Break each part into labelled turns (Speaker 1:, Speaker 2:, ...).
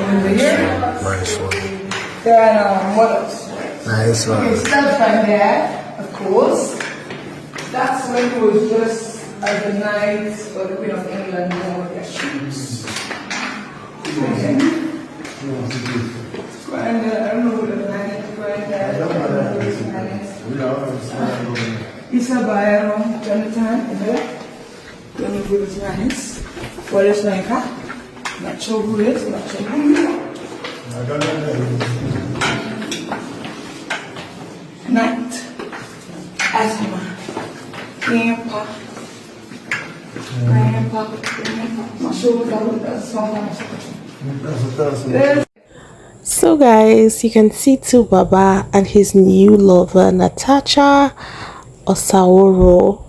Speaker 1: Nice one.
Speaker 2: Then what else?
Speaker 1: Nice one.
Speaker 2: Okay, steps right there, of course. That's when it was just as the night for the Queen of England wore their shoes. Okay. Grinder, I don't know what the man is, grinder, I don't know what his man is. Isa Bayero, Jonathan, don't know what his man is. What is like that? Not sure who it is, not sure who it is.
Speaker 1: I don't know.
Speaker 2: Night. Asthma. Grandpa.
Speaker 3: So guys, you can see Tubaba and his new lover Natasha Osaworo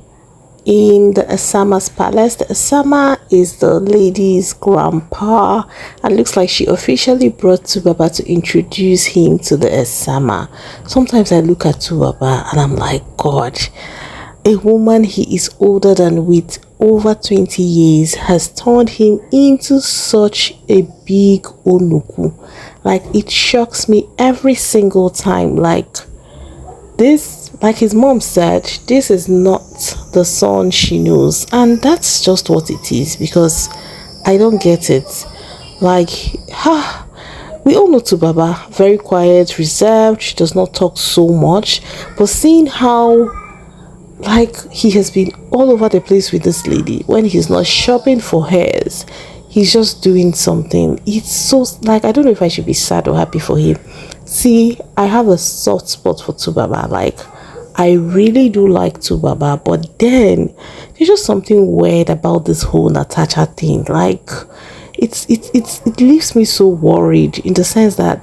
Speaker 3: in the Asama's palace. The Asama is the lady's grandpa, and looks like she officially brought Tubaba to introduce him to the Asama. Sometimes I look at Tubaba and I'm like, God, a woman he is older than with over 20 years has turned him into such a big onuku. Like, it shocks me every single time. Like this, like his mom said, this is not the son she knows, and that's just what it is, because I don't get it. Like, we all know Tubaba, very quiet, reserved, she does not talk so much, but seeing how like he has been all over the place with this lady, when he's not shopping for hers, he's just doing something. It's so, like, I don't know if I should be sad or happy for him. See, I have a soft spot for Tubaba. Like, I really do like Tubaba, but then there's just something weird about this whole Natasha thing. Like, it leaves me so worried, in the sense that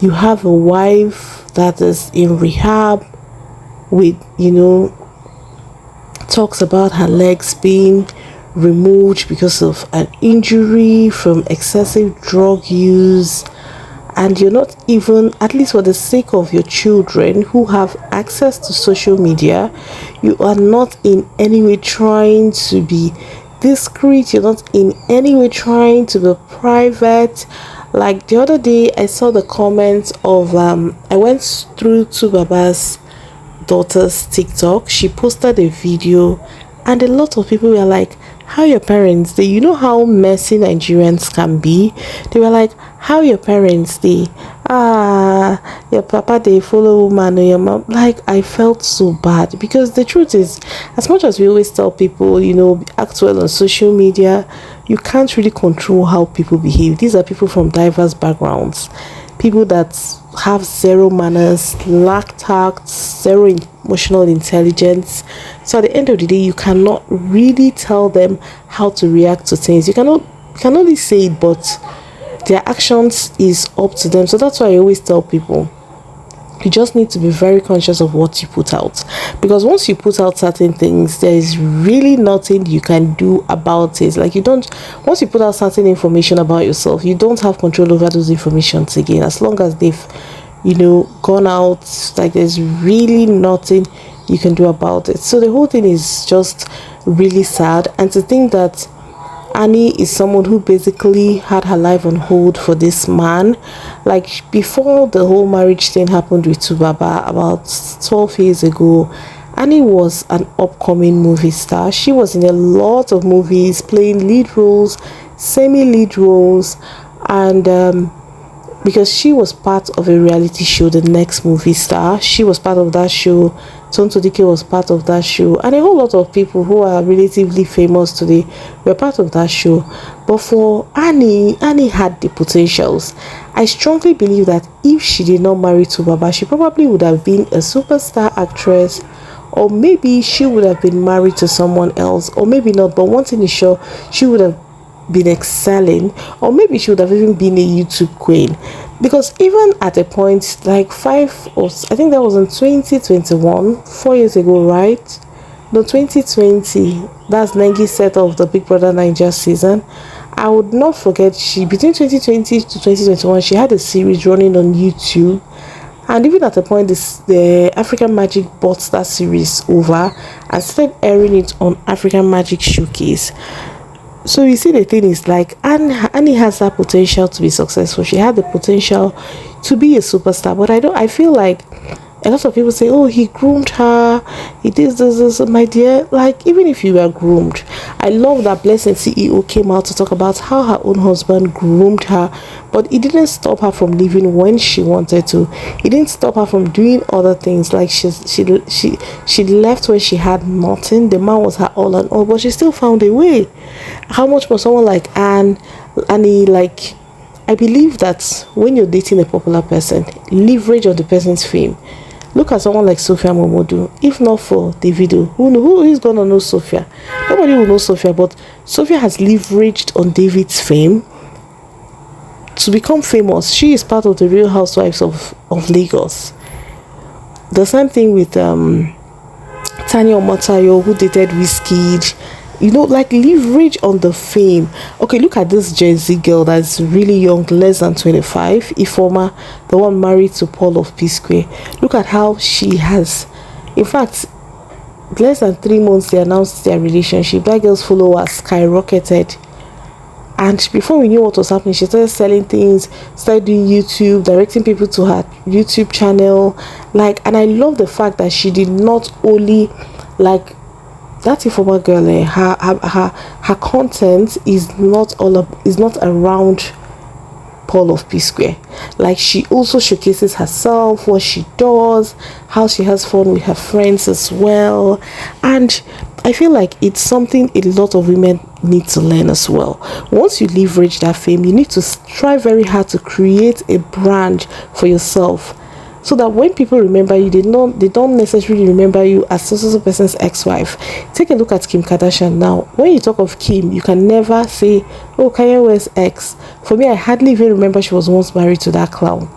Speaker 3: you have a wife that is in rehab with, you know, talks about her legs being removed because of an injury from excessive drug use, and you're not even, at least for the sake of your children who have access to social media, you are not in any way trying to be discreet, you're not in any way trying to be private. Like the other day I saw the comments of I went through Tubaba's daughter's TikTok. She posted a video and a lot of people were like, how your parents, they, you know how messy Nigerians can be, they were like, how your parents, they, your papa, they follow woman, or your mom. Like, I felt so bad, because the truth is, as much as we always tell people, you know, act well on social media, you can't really control how people behave. These are people from diverse backgrounds, people that have zero manners, lack tact, zero emotional intelligence. So at the end of the day, you cannot really tell them how to react to things. You can only say it, but their actions is up to them. So that's why I always tell people, you just need to be very conscious of what you put out, because once you put out certain things, there is really nothing you can do about it. Like, once you put out certain information about yourself, you don't have control over those informations again, as long as they've, you know, gone out. Like, there's really nothing you can do about it. So the whole thing is just really sad. And to think that Annie is someone who basically had her life on hold for this man. Like, before the whole marriage thing happened with Tubaba about 12 years ago, Annie was an upcoming movie star. She was in a lot of movies, playing lead roles, semi-lead roles, and because she was part of a reality show, The Next Movie Star. She was part of that show. Tonto Dike was part of that show, and a whole lot of people who are relatively famous today were part of that show. But for Annie had the potentials. I strongly believe that if she did not marry Tubaba, she probably would have been a superstar actress, or maybe she would have been married to someone else, or maybe not. But one thing is sure, she would have been excelling, or maybe she would have even been a YouTube queen. Because even at a point, like I think that was in 2021, 4 years ago, right? No, 2020, that's Nengi's set of the Big Brother Niger season. I would not forget, between 2020 to 2021, she had a series running on YouTube. And even at a point, the African Magic bought that series over and started airing it on African Magic Showcase. So you see, the thing is, like, Annie has that potential to be successful. She had the potential to be a superstar, but I feel like a lot of people say, oh, he groomed her, he did this. My dear, like, even if you were groomed, I love that Blessing CEO came out to talk about how her own husband groomed her, but it didn't stop her from leaving when she wanted to. It didn't stop her from doing other things. Like, she left when she had nothing. The man was her all and all, but she still found a way. How much more someone like Annie, like, I believe that when you're dating a popular person, leverage on the person's fame. Look at someone like Sophia Momodu. If not for Davido, who is gonna know Sophia? Nobody will know Sophia, but Sophia has leveraged on David's fame to become famous. She is part of the Real Housewives of Lagos. The same thing with Tanya Omotayo, who dated Wizkid. You know, like, leverage on the fame. Okay, look at this Gen Z girl that's really young, less than 25, Ifoma, the one married to Paul of P Square. Look at how she has, in fact, less than 3 months they announced their relationship. That girl's followers skyrocketed, and before we knew what was happening, she started selling things, started doing YouTube, directing people to her YouTube channel. Like, and I love the fact that she did not only, like, that Ifoma girl, her content is not around Paul of P Square. Like, she also showcases herself, what she does, how she has fun with her friends as well. And I feel like it's something a lot of women need to learn as well. Once you leverage that fame, you need to try very hard to create a brand for yourself, so that when people remember you, they don't necessarily remember you as so person's ex-wife. Take a look at Kim Kardashian now. When you talk of Kim, you can never say, oh, Kanye West's ex. For me, I hardly even remember she was once married to that clown.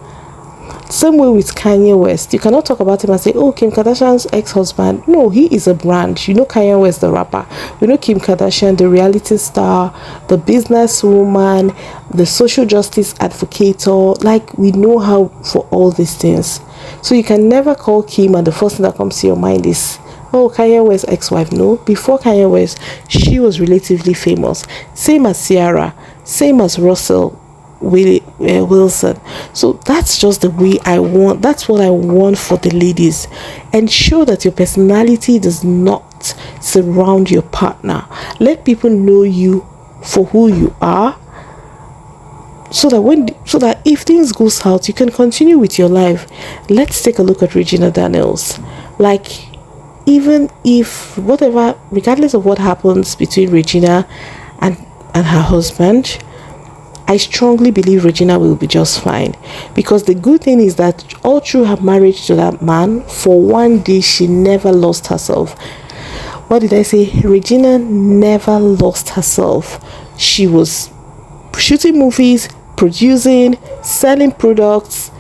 Speaker 3: Same way with Kanye West. You cannot talk about him and say, oh, Kim Kardashian's ex-husband. No, he is a brand. You know Kanye West, the rapper. You know Kim Kardashian, the reality star, the businesswoman, the social justice advocator. Like, we know how for all these things. So you can never call Kim and the first thing that comes to your mind is, oh, Kanye West's ex-wife. No, before Kanye West, she was relatively famous. Same as Ciara, same as Russell Wilson. So that's just the way I want. That's what I want for the ladies. Ensure that your personality does not surround your partner. Let people know you for who you are, so that if things go south, you can continue with your life. Let's take a look at Regina Daniels. Like, even if regardless of what happens between Regina and her husband, I strongly believe Regina will be just fine, because the good thing is that all through her marriage to that man, for one day she never lost herself. What did I say? Regina never lost herself. She was shooting movies, producing, selling products,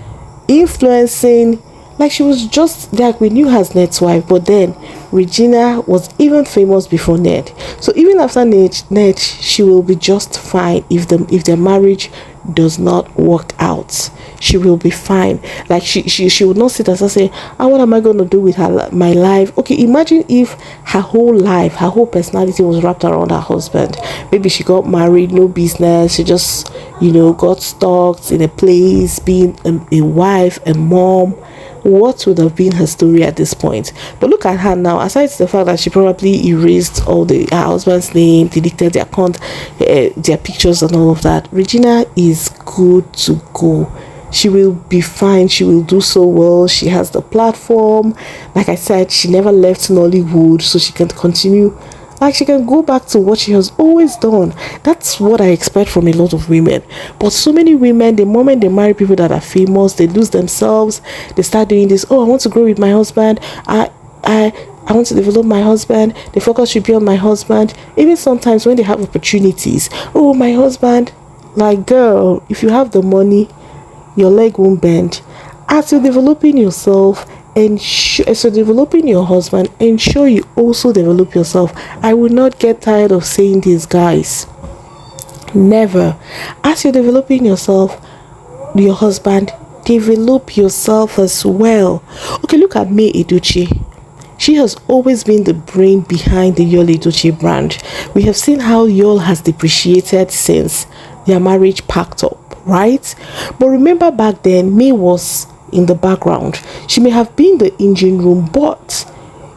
Speaker 3: influencing. Like, she was just like, we knew her as Ned's wife, but then Regina was even famous before Ned. So even after Ned, she will be just fine if their marriage does not work out. She will be fine. Like, she would not sit and say, oh, what am I going to do with my life? Okay, imagine if her whole life, her whole personality was wrapped around her husband. Maybe she got married, no business, she just, got stuck in a place, being a wife, a mom. What would have been her story at this point? But look at her now. Aside the fact that she probably erased all her husband's name, deleted their account, their pictures and all of that, Regina is good to go. She will be fine. She will do so well. She has the platform. Like I said, she never left Nollywood, so she can continue. Like, she can go back to what she has always done. That's what I expect from a lot of women. But so many women, the moment they marry people that are famous, they lose themselves. They start doing this. Oh, I want to grow with my husband. I want to develop my husband. The focus should be on my husband. Even sometimes when they have opportunities. Oh, my husband. Like, girl, if you have the money, your leg won't bend. As you're developing yourself, as you're developing your husband, ensure you also develop yourself. I will not get tired of saying this, guys. Never. As you're developing yourself, your husband, develop yourself as well. Okay, look at May Edochie. She has always been the brain behind the Yul Edochie brand. We have seen how Yul has depreciated since their marriage packed up, right? But remember back then, May was in the background. She may have been the engine room, but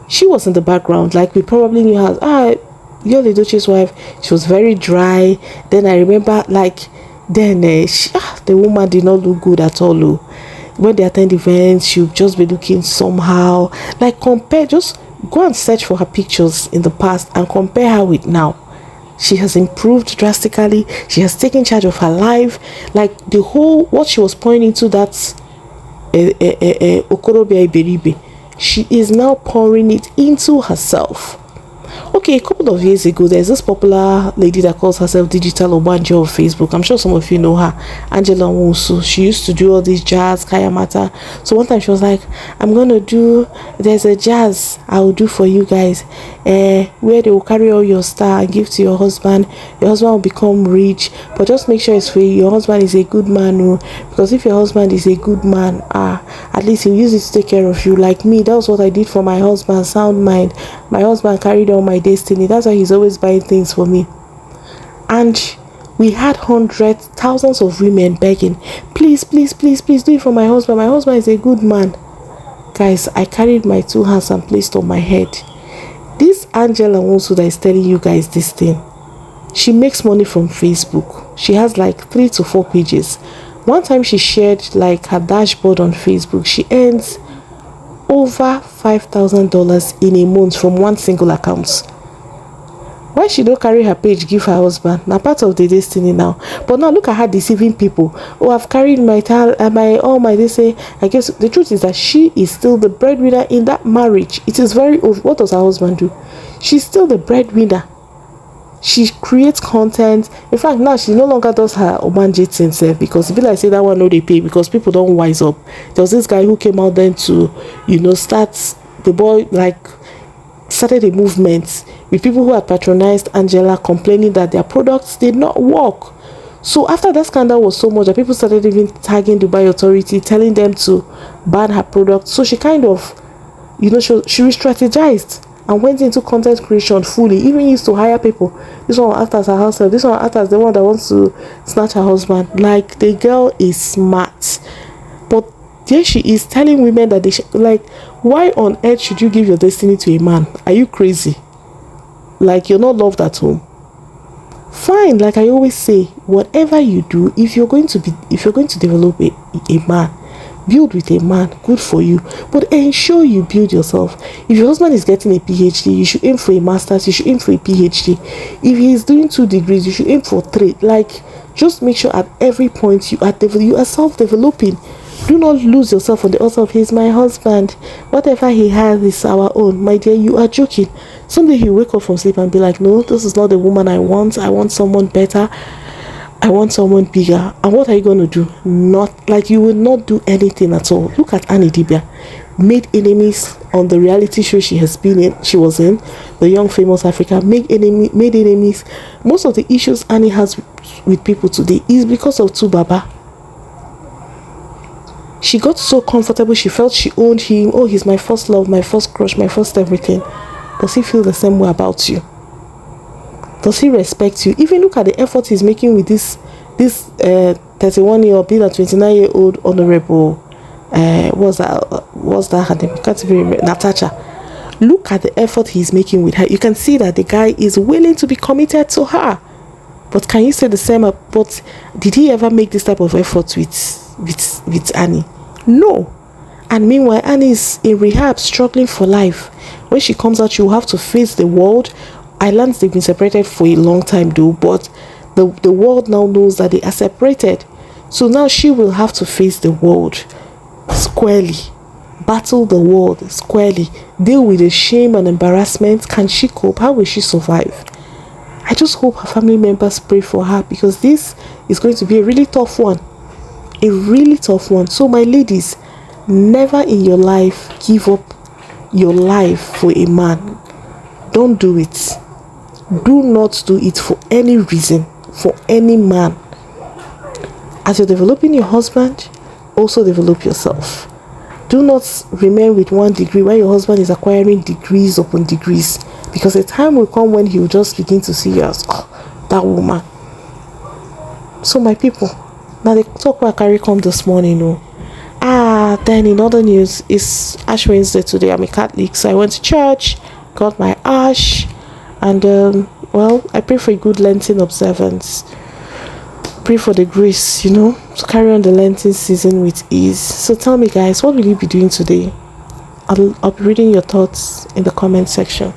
Speaker 3: she was in the background. Like, we probably knew her, Yul Edochie's wife. She was very dry. Then I remember, like, then the woman did not look good at all. Oh. When they attend events, she'll just be looking somehow. Like, compare, just go and search for her pictures in the past and compare her with now. She has improved drastically. She has taken charge of her life. Like, the whole, what she was pointing to, that's Okorobia Iberibe, she is now pouring it into herself. Okay, a couple of years ago, there's this popular lady that calls herself Digital Obanjo on Facebook. I'm sure some of you know her, Angela Nwoko. She used to do all these jazz, Kaya Mata. So one time she was like, there's a jazz I'll do for you guys, where they will carry all your star and give to your husband. Your husband will become rich, but just make sure it's for you. Your husband is a good man, because if your husband is a good man, at least he'll use it to take care of you. Like me, that was what I did for my husband, sound mind. My husband carried on my destiny. That's why he's always buying things for me. And we had hundreds, thousands of women begging, please, please, please, please do it for my husband. My husband is a good man. Guys, I carried my two hands and placed on my head. This Angela Nwoko that is telling you guys this thing, she makes money from Facebook. She has like 3 to 4 pages. One time she shared like her dashboard on Facebook. She earns over $5,000 in a month from one single account. Why she don't carry her page give her husband? Now part of the destiny now. But now look at her deceiving people. Oh, I've carried my they say. I guess the truth is that she is still the breadwinner in that marriage. It is very old. What does her husband do? She's still the breadwinner. She creates content. In fact, now she no longer does her Obanje thing, because if I say that one, no, they pay because people don't wise up. There was this guy who came out then to, start the boy, like, started a movement with people who had patronized Angela, complaining that their products did not work. So after that scandal was so much that people started even tagging Dubai authority, telling them to ban her products. So she kind of, she re-strategized and went into content creation fully. Even used to hire people. This one will act as her husband. This one will act as the one that wants to snatch her husband. Like, the girl is smart. But there she is telling women that they why on earth should you give your destiny to a man? Are you crazy? Like, you're not loved at home. Fine, like I always say, whatever you do, if you're going to develop a man, build with a man, good for you, but ensure you build yourself. If your husband is getting a PhD, you should aim for a master's, you should aim for a PhD. If he is doing 2 degrees, you should aim for 3. Like, just make sure at every point you are self-developing. Do not lose yourself on the altar of he's my husband, whatever he has is our own. My dear, you are joking. Someday he'll wake up from sleep and be like, no, this is not the woman I want someone better, I want someone bigger. And what are you going to do? Not, like, you will not do anything at all. Look at Annie Dibia. Made enemies on the reality show she was in, The Young Famous Africa. Made enemies. Most of the issues Annie has with people today is because of Tubaba. She got so comfortable, she felt she owned him. Oh, he's my first love, my first crush, my first everything. Does he feel the same way about you? Does he respect you? Even look at the effort he's making with this 31-year-old, being a 29-year-old honorable. What's that her name? Can't even remember. Natasha. Look at the effort he's making with her. You can see that the guy is willing to be committed to her. But can you say the same? But did he ever make this type of effort with Annie? No. And meanwhile, Annie is in rehab, struggling for life. When she comes out, she will have to face the world. Islands, they've been separated for a long time though, but the world now knows that they are separated. So now she will have to face the world squarely, battle the world squarely, deal with the shame and embarrassment. Can she cope? How will she survive? I just hope her family members pray for her, because this is going to be a really tough one. A really tough one. So my ladies, never in your life give up your life for a man. Don't do it. Do not do it for any reason, for any man. As you're developing your husband, also develop yourself. Do not remain with one degree when your husband is acquiring degrees upon degrees, because a time will come when he will just begin to see you as, oh, that woman. So my people, now the talk I carry come this morning. Then in other news, it's Ash Wednesday today. I'm a Catholic, so I went to church, got my ash, and well, I pray for a good Lenten observance. Pray for the grace, to carry on the Lenten season with ease. So tell me, guys, what will you be doing today? I'll be reading your thoughts in the comment section.